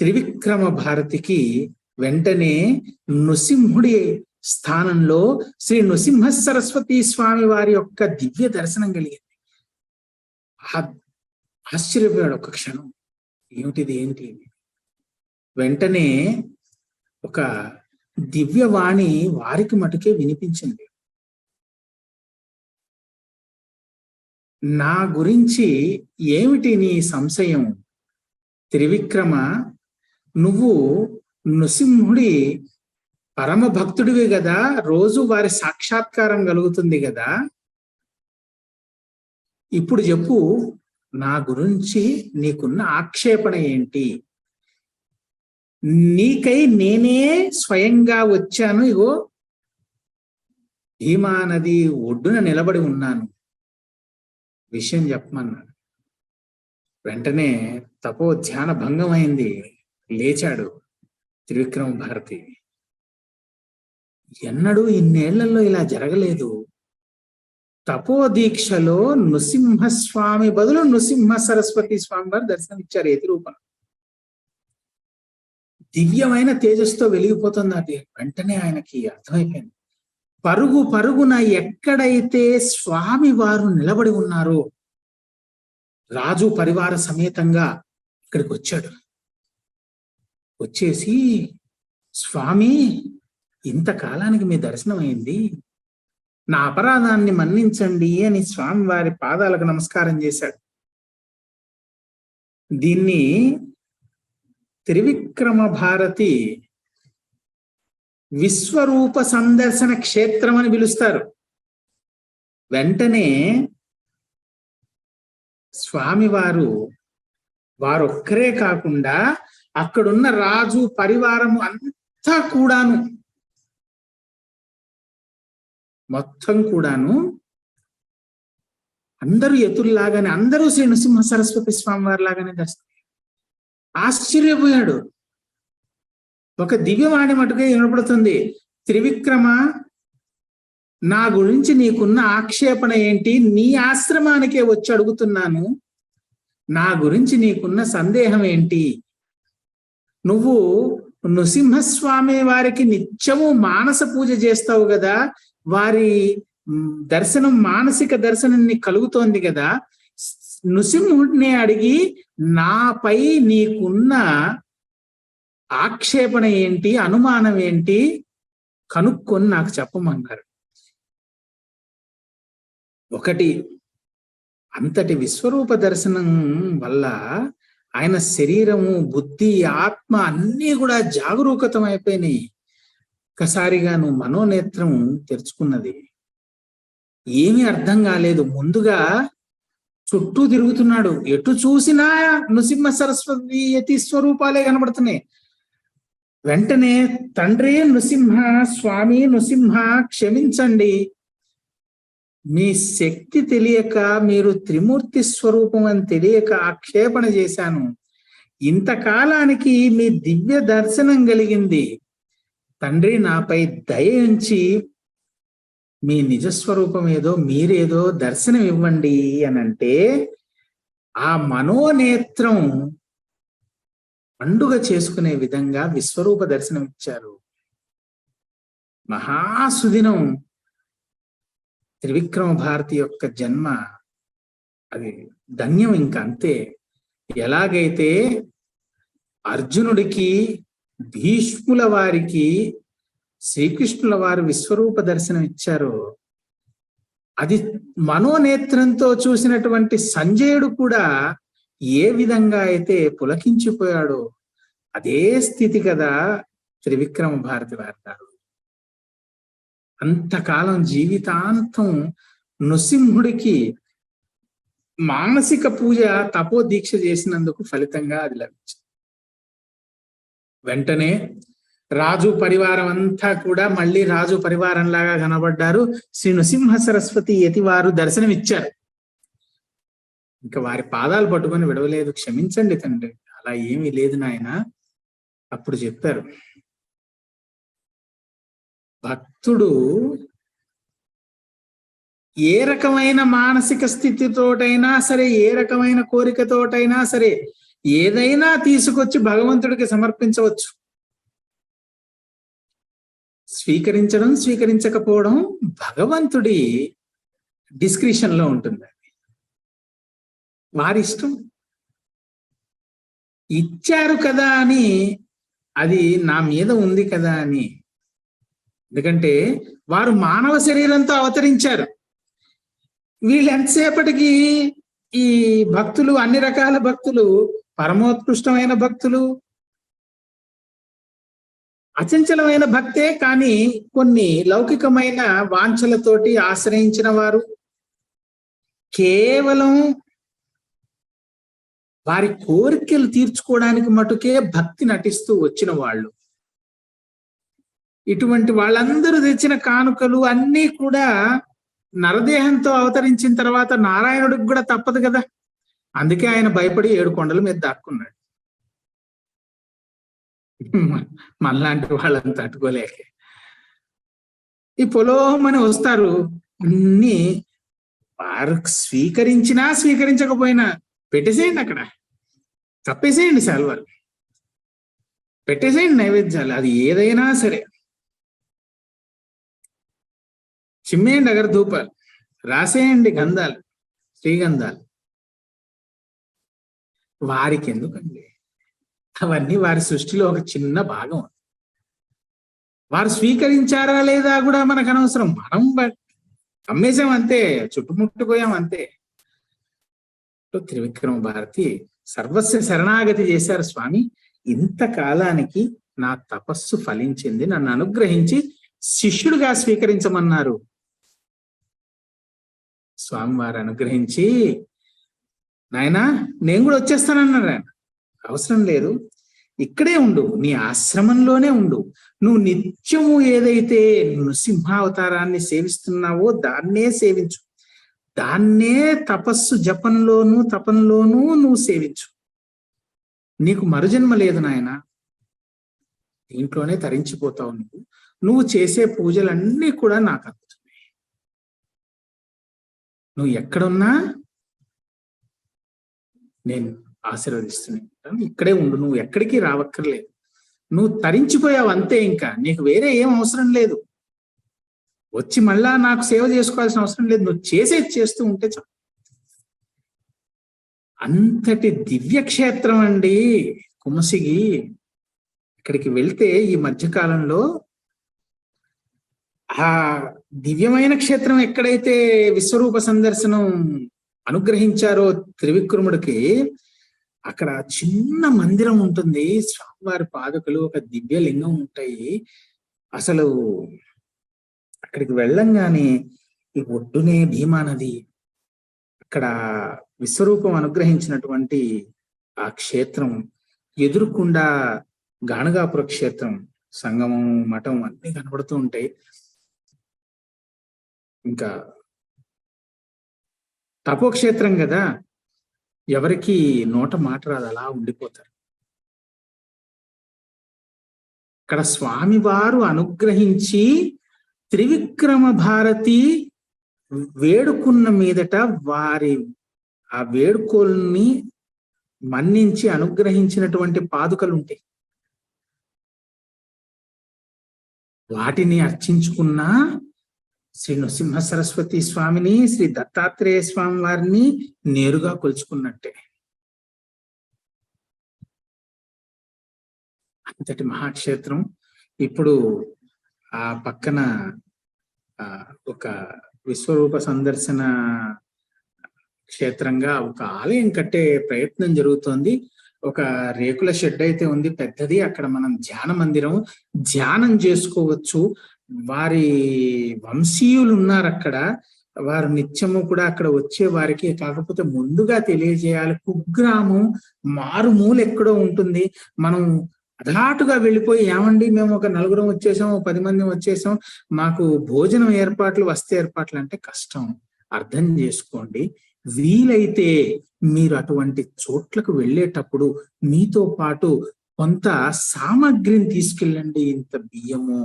త్రివిక్రమ భారతికి వెంటనే నృసింహుడి స్థానంలో శ్రీ నృసింహ సరస్వతి స్వామి వారి యొక్క దివ్య దర్శనం కలిగింది. ఆశ్చర్యపోయాడు ఒక క్షణం, ఏంటి. వెంటనే ఒక దివ్యవాణి వారికి మటుకే వినిపించింది. నా గురించి ఏమిటి నీ సంశయం? త్రివిక్రమ, నువ్వు నృసింహుడి పరమ భక్తుడివి కదా, రోజు వారి సాక్షాత్కారం కలుగుతుంది కదా, ఇప్పుడు చెప్పు, నా గురించి నీకున్న ఆక్షేపణ ఏంటి? నీకై నేనే స్వయంగా వచ్చాను, ఇగో భీమా నది ఒడ్డున నిలబడి ఉన్నాను, విషయం చెప్పమన్నాడు. వెంటనే తపో ధ్యాన భంగం అయింది, లేచాడు త్రివిక్రమ భారతి. ఎన్నడూ ఇన్నేళ్లలో ఇలా జరగలేదు. తపో దీక్షలో నృసింహస్వామి బదులు నృసింహ సరస్వతి స్వామి వారు దర్శనమిచ్చారు ఎతి రూపం. దివ్యమైన తేజస్తో వెలిగిపోతుంది అది. వెంటనే ఆయనకి అర్థమైపోయింది, పరుగున ఎక్కడైతే స్వామి వారు నిలబడి ఉన్నారో రాజు పరివార సమేతంగా ఇక్కడికి వచ్చాడు. వచ్చేసి, స్వామి, ఇంతకాలానికి మీ దర్శనం అయింది, నా అపరాధాన్ని మన్నించండి అని స్వామి వారి పాదాలకు నమస్కారం చేశాడు. దీన్ని త్రివిక్రమ భారతి విశ్వరూప సందర్శన క్షేత్రం అని పిలుస్తారు. వెంటనే స్వామివారు వారొక్కరే కాకుండా అక్కడున్న రాజు పరివారము అంతా కూడాను, మొత్తం కూడాను అందరూ ఎతుల్లాగానే, అందరూ శ్రీ నృసింహ సరస్వతి స్వామి వారి లాగానే దర్శనం. ఆశ్చర్యపోయాడు. ఒక దివ్యవాణి మటుకే వినపడుతుంది, త్రివిక్రమ, నా గురించి నీకున్న ఆక్షేపణ ఏంటి? నీ ఆశ్రమానికే వచ్చి అడుగుతున్నాను, నా గురించి నీకున్న సందేహం ఏంటి? నువ్వు నృసింహస్వామి వారికి నిత్యము మానస పూజ చేస్తావు కదా, వారి దర్శనం, మానసిక దర్శనం నీకు కలుగుతోంది కదా, నృసింహుడిని అడిగి నాపై నీకున్న ఆక్షేపణ ఏంటి, అనుమానం ఏంటి కనుక్కొని నాకు చెప్పమన్నారు. ఒకటి, అంతటి విశ్వరూప దర్శనం వల్ల ఆయన శరీరము, బుద్ధి, ఆత్మ అన్నీ కూడా జాగరూకతం అయిపోయినాయి. ఒక్కసారిగా నువ్వు మనోనేత్రం తెరుచుకున్నది. ఏమీ అర్థం కాలేదు. ముందుగా చుట్టూ తిరుగుతున్నాడు, ఎటు చూసినా నృసింహ సరస్వతి యతి స్వరూపాలే కనబడుతున్నాయి. వెంటనే తండ్రి నృసింహ, స్వామి నృసింహ, క్షమించండి, మీ శక్తి తెలియక, మీరు త్రిమూర్తి స్వరూపం అని తెలియక ఆక్షేపణ చేశాను. ఇంతకాలానికి మీ దివ్య దర్శనం కలిగింది. తండ్రి, నాపై దయ ఉంచి మీ నిజస్వరూపం ఏదో, మీరేదో దర్శనం ఇవ్వండి అని అంటే, ఆ మనోనేత్రం పండుగ చేసుకునే విధంగా విశ్వరూప దర్శనం ఇచ్చారు. మహాసుదినం త్రివిక్రమ భారతి యొక్క జన్మ, అది ధన్యం. ఇంకా అంతే. ఎలాగైతే అర్జునుడికి, భీష్ముల వారికి శ్రీకృష్ణుల వారు విశ్వరూప దర్శనం ఇచ్చారో, అది మనోనేత్రంతో చూసినటువంటి సంజయుడు కూడా ఏ విధంగా అయితే పులకించిపోయాడో అదే స్థితి కదా త్రివిక్రమ భారతి వారు. అంతకాలం జీవితాంతం నృసింహుడికి మానసిక పూజ, తపో దీక్ష చేసినందుకు ఫలితంగా అది లభించింది. వెంటనే రాజు పరివారం అంతా కూడా మళ్ళీ రాజు పరివారం లాగా కనబడ్డారు. శ్రీ నృసింహ సరస్వతి యతి వారు దర్శనమిచ్చారు. ఇంకా వారి పాదాలు పట్టుకొని విడవలేదు. క్షమించండి తండ్రి, అలా ఏమీ లేదు నాయన. అప్పుడు చెప్పారు, భక్తుడు ఏ రకమైన మానసిక స్థితితోటైనా సరే, ఏ రకమైన కోరికతోటైనా సరే, ఏదైనా తీసుకొచ్చి భగవంతుడికి సమర్పించవచ్చు. స్వీకరించడం, స్వీకరించకపోవడం భగవంతుడి డిస్క్రిప్షన్ లో ఉంటుంది. వారి ఇష్టం. ఇచ్చారు కదా అని, అది నా మీద ఉంది కదా అని. ఎందుకంటే వారు మానవ శరీరంతో అవతరించారు. వీళ్ళు ఎంతసేపటికి ఈ భక్తులు, అన్ని రకాల భక్తులు, పరమోత్కృష్టమైన భక్తులు, అచంచలమైన భక్తే, కానీ కొన్ని లౌకికమైన వాంఛలతోటి ఆశ్రయించిన వారు, కేవలం వారి కోరికలు తీర్చుకోవడానికి మటుకే భక్తి నటిస్తూ వచ్చిన వాళ్ళు. ఇటువంటి వాళ్ళందరూ తెచ్చిన కానుకలు అన్నీ కూడా నరదేహంతో అవతరించిన తర్వాత నారాయణుడికి కూడా తప్పదు కదా. అందుకే ఆయన భయపడి 7 కొండల మీద దాక్కున్నాడు. మనలాంటి వాళ్ళని తట్టుకోలేక ఈ పొలోమని వస్తారు. అన్ని వారు స్వీకరించినా స్వీకరించకపోయినా పెట్టేసేయండి, అక్కడ కప్పేసేయండి, శాల్వాలు పెట్టేసేయండి, నైవేద్యాలు, అది ఏదైనా సరే చిమ్మేయండి, అగరధూపాలు రాసేయండి, గంధాలు, శ్రీగంధాలు. వారికి ఎందుకండి? అవన్నీ వారి సృష్టిలో ఒక చిన్న భాగం. వారు స్వీకరించారా లేదా కూడా మనకు అనవసరం. మనం అమ్మేశాం అంతే, చుట్టుముట్టుపోయాం అంతే. త్రివిక్రమ భారతి సర్వస్వ శరణాగతి చేశారు. స్వామి, ఇంతకాలానికి నా తపస్సు ఫలించింది, నన్ను అనుగ్రహించి శిష్యుడిగా స్వీకరించమన్నారు. స్వామివారు అనుగ్రహించి, నాయనా నేను కూడా వచ్చేస్తానన్నారు. ఆయన అవసరం లేదు, ఇక్కడే ఉండు, నీ ఆశ్రమంలోనే ఉండు. నువ్వు నిత్యము ఏదైతే నృసింహావతారాన్ని సేవిస్తున్నావో దాన్నే సేవించు, దాన్నే తపస్సు జపంలోనూ తపంలోనూ నువ్వు సేవించు. నీకు మరుజన్మ లేదు నాయన, దీంట్లోనే తరించిపోతావు. నువ్వు చేసే పూజలన్నీ కూడా నాకు అందుతున్నాయి. నువ్వు ఎక్కడున్నా నేను ఆశీర్వదిస్తున్నాను. ఇక్కడే ఉండు, నువ్వు ఎక్కడికి రావక్కర్లేదు. నువ్వు తరించిపోయావు అంతే, ఇంకా నీకు వేరే ఏం అవసరం లేదు. వచ్చి మళ్ళా నాకు సేవ చేసుకోవాల్సిన అవసరం లేదు, నువ్వు చేసేది చేస్తూ ఉంటే చాలు. అంతటి దివ్యక్షేత్రం అండి కుమసిగి. ఇక్కడికి వెళ్తే ఈ మధ్యకాలంలో ఆ దివ్యమైన క్షేత్రం ఎక్కడైతే విశ్వరూప సందర్శనం అనుగ్రహించారో త్రివిక్రముడికి, అక్కడ చిన్న మందిరం ఉంటుంది, స్వామివారి పాదుకలు, ఒక దివ్య లింగం ఉంటాయి. అసలు అక్కడికి వెళ్ళంగానే ఈ ఒడ్డునే భీమా నది, అక్కడ విశ్వరూపం అనుగ్రహించినటువంటి ఆ క్షేత్రం, ఎదురుకుండా గాణగాపుర క్షేత్రం, సంగమం, మఠం అన్ని కనబడుతూ ఉంటాయి. ఇంకా తపోక్షేత్రం కదా, ఎవరికి నోట మాట రాదు, అలా ఉండిపోతారు. ఇక్కడ స్వామివారు అనుగ్రహించి త్రివిక్రమ భారతి వేడుకున్న మీదట వారి ఆ వేడుకోల్ని మన్నించి అనుగ్రహించినటువంటి పాదుకలు ఉంటాయి. వాటిని అర్చించుకున్న శ్రీ నృసింహ సరస్వతి స్వామిని, శ్రీ దత్తాత్రేయ స్వామి వారిని నేరుగా కొలుచుకున్నట్టే. అంతటి మహాక్షేత్రం. ఇప్పుడు ఆ పక్కన ఒక విశ్వరూప సందర్శన క్షేత్రంగా ఒక ఆలయం కట్టే ప్రయత్నం జరుగుతోంది. ఒక రేకుల షెడ్ అయితే ఉంది పెద్దది, అక్కడ మనం ధ్యాన మందిరం, ధ్యానం చేసుకోవచ్చు. వారి వంశీయులు ఉన్నారు అక్కడ, వారు నిత్యము కూడా అక్కడ వచ్చే వారికి. కాకపోతే ముందుగా తెలియజేయాలి, కుగ్రామం మారుమూల ఎక్కడో ఉంటుంది. మనం అదాటుగా వెళ్ళిపోయి, ఏమండి మేము ఒక 4 వచ్చేసాం, 10 మంది వచ్చేసాం, మాకు భోజనం ఏర్పాట్లు, వస్తే ఏర్పాట్లు అంటే కష్టం. అర్థం చేసుకోండి. వీలైతే మీరు అటువంటి చోట్లకు వెళ్ళేటప్పుడు మీతో పాటు కొంత సామగ్రిని తీసుకెళ్ళండి. ఇంత బియ్యము,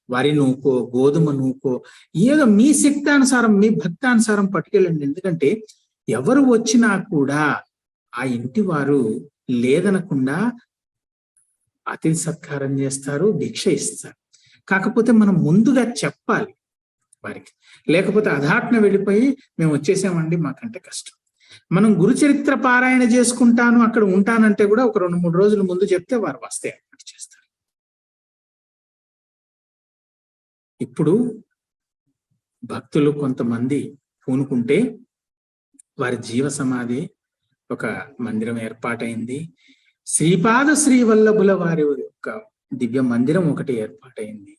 వరి నూకో, గోధుమ నూకో, ఏదో మీ శక్తానుసారం, మీ భక్తానుసారం పట్టుకెళ్ళండి. ఎందుకంటే ఎవరు వచ్చినా కూడా ఆ ఇంటి వారు లేదనకుండా అతిథి సత్కారం చేస్తారు, భిక్ష ఇస్తారు. కాకపోతే మనం ముందుగా చెప్పాలి వారికి. లేకపోతే అధాట్న వెళ్ళిపోయి మేము వచ్చేసామండి మాకంటే కష్టం. మనం గురుచరిత్ర పారాయణ చేసుకుంటాను, అక్కడ ఉంటానంటే కూడా ఒక 2-3 రోజుల ముందు చెప్తే వారు వస్తే ఏర్పాటు చేస్తారు. ఇప్పుడు భక్తులు కొంతమంది పూనుకుంటే వారి జీవ సమాధి ఒక మందిరం ఏర్పాటైంది. శ్రీపాద శ్రీవల్లభుల వారి యొక్క దివ్య మందిరం ఒకటి ఏర్పాటైంది.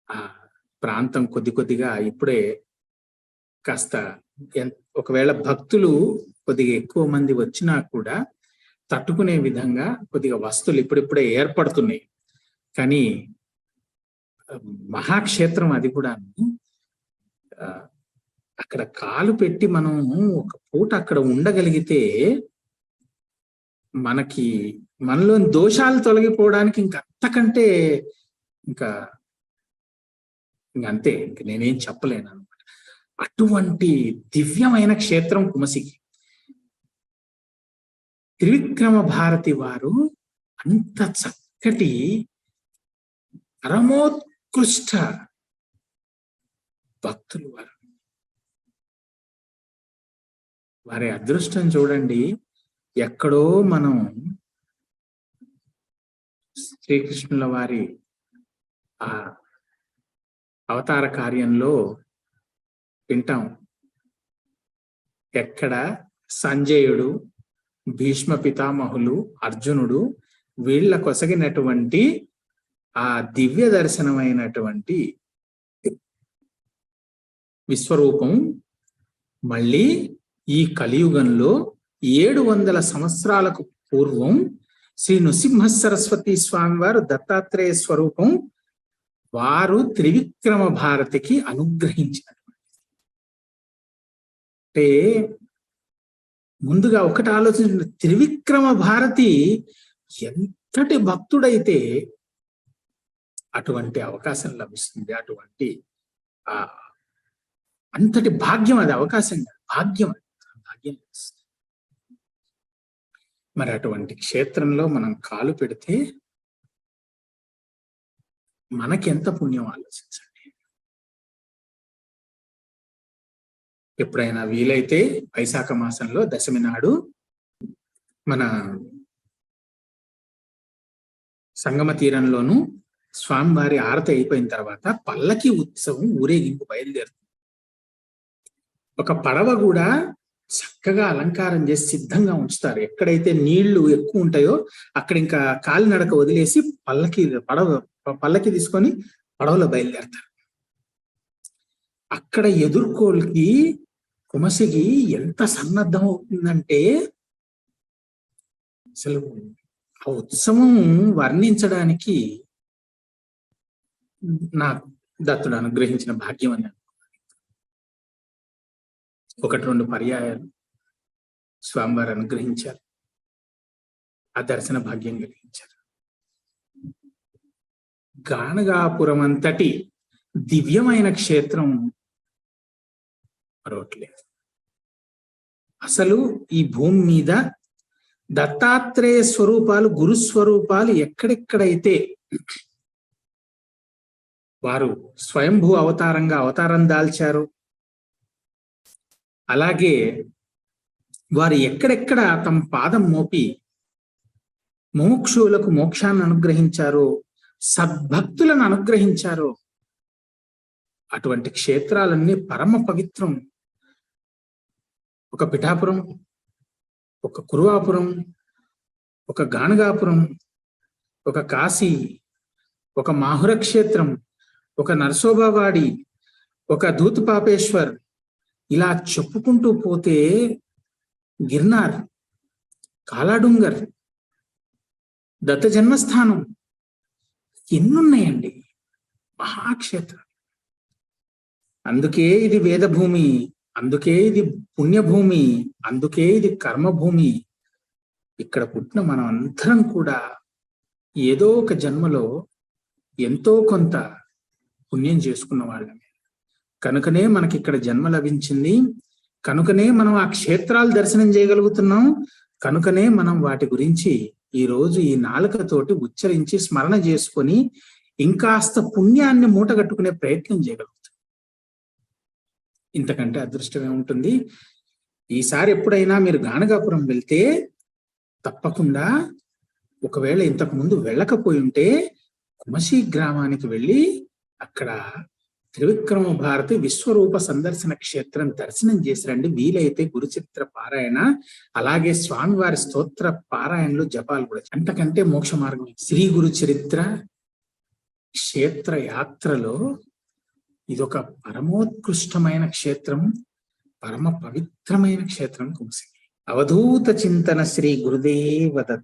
ఆ ప్రాంతం కొద్దిగా ఇప్పుడే కాస్త, ఒకవేళ భక్తులు కొద్దిగా ఎక్కువ మంది వచ్చినా కూడా తట్టుకునే విధంగా కొద్దిగా వస్తువులు ఇప్పుడిప్పుడే ఏర్పడుతున్నాయి. కానీ మహాక్షేత్రం అది కూడా, అక్కడ కాలు పెట్టి మనం ఒక పూట అక్కడ ఉండగలిగితే మనలోని దోషాలు తొలగిపోవడానికి ఇంకంతకంటే ఇంకంతే, నేనేం చెప్పలేను అనమాట. అటువంటి దివ్యమైన క్షేత్రం కుమసికి. త్రివిక్రమ భారతి వారు అంత చక్కటి పరమోత్కృష్ట భక్తులు వారు. వారి అదృష్టం చూడండి. ఎక్కడో మనం శ్రీకృష్ణుల వారి ఆ అవతార కార్యంలో వింటాం, ఎక్కడ సంజయుడు, భీష్మ పితామహులు, అర్జునుడు వీళ్ళ కొసగినటువంటి ఆ దివ్య దర్శనమైనటువంటి విశ్వరూపం మళ్ళీ ఈ కలియుగంలో 700 సంవత్సరాలకు పూర్వం శ్రీ నృసింహ సరస్వతి స్వామి వారు దత్తాత్రేయ స్వరూపం వారు త్రివిక్రమ భారతికి అనుగ్రహించినటువంటి. అంటే ముందుగా ఒకటి ఆలోచించిన, త్రివిక్రమ భారతి ఎంతటి భక్తుడైతే అటువంటి అవకాశం లభిస్తుంది. అటువంటి అంతటి భాగ్యం, అది అవకాశం కాదు, భాగ్యం. భాగ్యం మరి అటువంటి క్షేత్రంలో మనం కాలు పెడితే మనకెంత పుణ్యం ఆలోచించండి. ఎప్పుడైనా వీలైతే వైశాఖ మాసంలో దశమి నాడు మన సంగమ తీరంలోను స్వామివారి ఆరతి అయిపోయిన తర్వాత పల్లకి ఉత్సవం, ఊరేగింపు బయలుదేరుతుంది. ఒక పడవ కూడా చక్కగా అలంకారం చేసి సిద్ధంగా ఉంచుతారు. ఎక్కడైతే నీళ్లు ఎక్కువ ఉంటాయో అక్కడ ఇంకా కాలినడక వదిలేసి పల్లకి తీసుకొని పడవలో బయలుదేరతారు. అక్కడ ఎదుర్కోలుకి కుమసికి ఎంత సన్నద్ధం అవుతుందంటే అసలు ఆ ఉత్సవం వర్ణించడానికి నాకు దత్తుడు అనుగ్రహించిన భాగ్యం అని ఒకటి రెండు పర్యాయాలు స్వామివారు అనుగ్రహించారు, ఆ దర్శన భాగ్యం కలిగించారు. గాణగాపురం అంతటి దివ్యమైన క్షేత్రం మరొకట్లేదు. అసలు ఈ భూమి మీద దత్తాత్రేయ స్వరూపాలు, గురుస్వరూపాలు ఎక్కడెక్కడైతే వారు స్వయంభూ అవతారంగా అవతారం దాల్చారు, అలాగే వారు ఎక్కడెక్కడ తమ పాదం మోపి మోక్షులకు మోక్షాన్ని అనుగ్రహించారో, సద్భక్తులను అనుగ్రహించారో, అటువంటి క్షేత్రాలన్నీ పరమ పవిత్రం. ఒక పిఠాపురం, ఒక కురువాపురం, ఒక గాణగాపురం, ఒక కాశీ, ఒక మాహుర క్షేత్రం, ఒక నరసోబావాడి, ఒక దూతుపాపేశ్వర్, ఇలా చెప్పుకుంటూ పోతే గిర్నార్, కాలాడుంగర్, దత్త జన్మస్థానం ఎన్నున్నాయండి మహాక్షేత్రం. అందుకే ఇది వేదభూమి, అందుకే ఇది పుణ్యభూమి, అందుకే ఇది కర్మభూమి. ఇక్కడ పుట్టిన మనం అందరం కూడా ఏదో ఒక జన్మలో ఎంతో కొంత పుణ్యం చేసుకున్న వాళ్ళమే. కనుకనే మనకి ఇక్కడ జన్మ లభించింది, కనుకనే మనం ఆ క్షేత్రాలు దర్శనం చేయగలుగుతున్నాం, కనుకనే మనం వాటి గురించి ఈ రోజు ఈ నాలుకతోటి ఉచ్చరించి స్మరణ చేసుకొని ఇంకాస్త పుణ్యాన్ని మూటగట్టుకునే ప్రయత్నం చేయగలుగుతాం. ఇంతకంటే అదృష్టం ఏముంటుంది? ఈసారి ఎప్పుడైనా మీరు గాణగాపురం వెళ్తే తప్పకుండా, ఒకవేళ ఇంతకు ముందు వెళ్ళకపోయి ఉంటే కుమసి గ్రామానికి వెళ్ళి అక్కడ త్రివిక్రమ భారతి విశ్వరూప సందర్శన క్షేత్రం దర్శనం చేసి రండి. వీలైతే గురుచరిత్ర పారాయణ, అలాగే స్వామివారి స్తోత్ర పారాయణలు, జపాలు కూడా. అంతకంటే మోక్ష మార్గం. శ్రీ గురు చరిత్ర క్షేత్ర యాత్రలో ఇదొక పరమోత్కృష్టమైన క్షేత్రం, పరమ పవిత్రమైన క్షేత్రం కుమసి. అవధూత చింతన శ్రీ గురుదేవ దత్త.